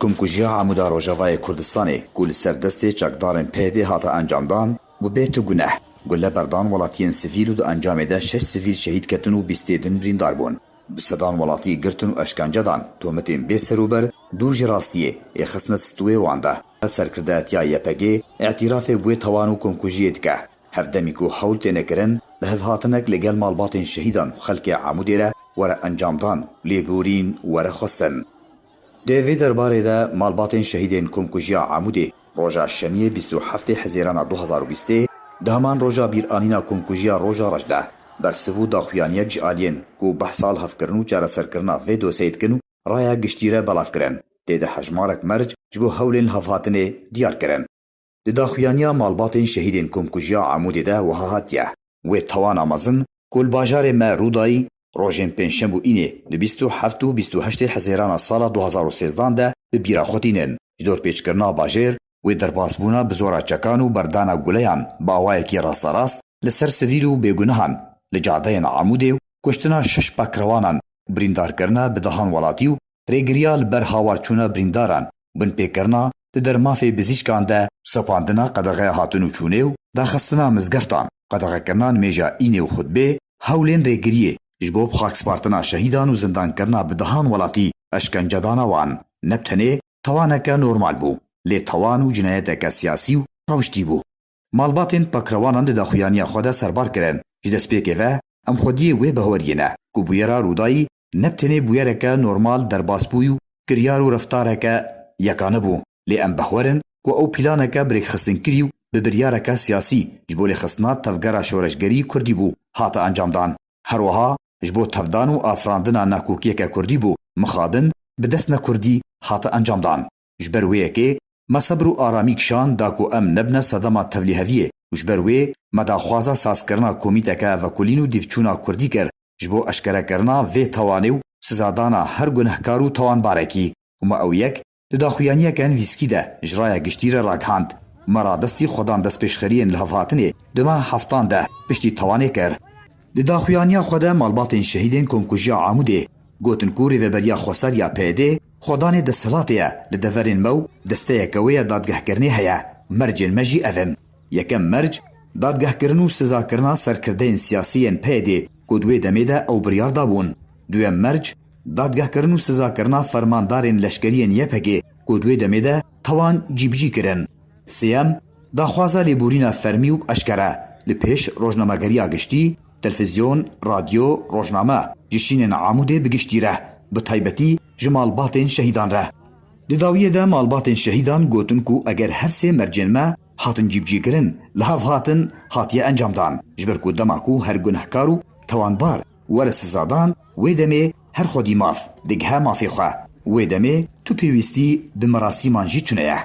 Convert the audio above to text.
کمکوژیا عمودا روژاوای کوردستانی کل سردستی چکدارن پیدی هاتا انجامدان و بیتو گناه گله بردان ولاتین سیویل و دا انجام ده 6 سیویل شهید کتن و 27 بریندار بون. بسدان ولاتی گرتن و اشکنجه دان تومتین بی سروبر دور جراستیه اخصنت ستوی وانده. سرکرده اتیا یپگی اعتراف بوی توانو کمکوژیه دکه. هفدمیکو حول تنکرن لحف هاتنک لگل مالباتین شهیدان خلق عمودیره ور انجامدان لیبورین ور خستن. دوی درباره ده مالباتین شهیدین کمکوژیا عمودی روژا شمیه 27 حزیران 2020 دهمان روژا بیرانینا کمکوژیا روژا رجده برسفو داخویانیک جالین کو بحثال هفکرنو چاره سرکرنا وی دوسید کنو رایا گشتیره بلاف کرن دیده حجمارک مرج جبو حولین هفاتنه دیار کرن. دی داخویانیا مالباتین شهیدین کمکوژیا عمودی ده وهاتیه و توان آمازن کل باجار ما رودایی روژین پنجشنبه اینه ل 27 و 28 حزیران سال 2013 ده به بیرا خوتینن جدور پیچ کرنا باجر و درباسبونا بزورا چکانو بردانا گولیان باوای کی راست راست لسر سویلو بیگونهان لجادین عمودی و کشتنا 6 پکروانان بریندار کرنا بدهان ولاتیو ریگریال بر هاورچونا برینداران بن پیکرنا در مافی بزیشکان ده سپاندنا قدغه هاتونو چونیو دا خستنا مزگفتان قدغه کرنان میجا اینه و خطبه هولین ریگریه جبو بخاک سپارتنا شهیدان و زندان کرنا بدهان ولاتی اشکنجه دانا وان نبتنه توانکا نورمال بو لی توان و جنایتکا سیاسی و روشتی بو. مالباتین پکروانان ده داخویانی خود سربار کرن جدس پیکه و ام خودی وی بهورینه که بویرا رودایی نبتنه بویرکا نورمال در باسبویو کریار و رفتارکا یکانه بو لی ام بهورن که او پیلانکا بریک خستن کریو ببریارکا سیاسی جبو لی خستنات تفگرا شورشگری کردی بو حاتا انجام دان. هروها جبو تفدان و آفراندنا ناکوکیکا کردی بو مخابن بدسنا کردی حاتا انجام دان. جبرویه که مصبر و آرامی کشان داکو ام نبنا صدما تولیهویه و جبرویه مداخوازا ساز کرنا کومیتکا و کلینو دیفچونا کردی کر جبو اشکره کرنا وی توانیو سزادانا هر گنهکارو توان بارکی و ما او یک داخویانیه کن ویسکی ده اجرای گشتیر راکهاند مرادستی خودان دست پیشخرین لحفاتنه دما هفتان ده پشتی توانه کر. داخویانیه خوده مالباتین شهیدین کمکوژیا عموده گوتن کوری و بریا خوصریا پیده خودان دستلاتیه لدفرین مو دسته یکویه دادگه کرنی هیا مرجن مجی اوم. یکم مرج دادگه کرنو سزا کرنا سرکردین سیاسیین پیده کدوی دمیده او بریار دابون. دویم مرج دادگه کرنو سزا کرنا فرماندارین لشکرین یپگه کدوی دمیده توان جیبجی کرن. سیم داخوازا لیبورینا فرمی و اشکره لپیش روزنامه‌گری آگشتی تلفزیون رادیو روزنامه جشین عموده بگشتیره به تایبتی جمال باتین شهیدان ره. داویه ده مالباتین شهیدان گوتن کو اگر هر سه مرجن ما هاتن جیبجی کرن لحاف هاتن هاتیه انجام دان جبر کو دماکو هر گنهکارو توانبار ورس زادان ویدمه هر خودی ماف دگه مافی خواه ویدمه تو پیوستی بمراسی مانجی تونه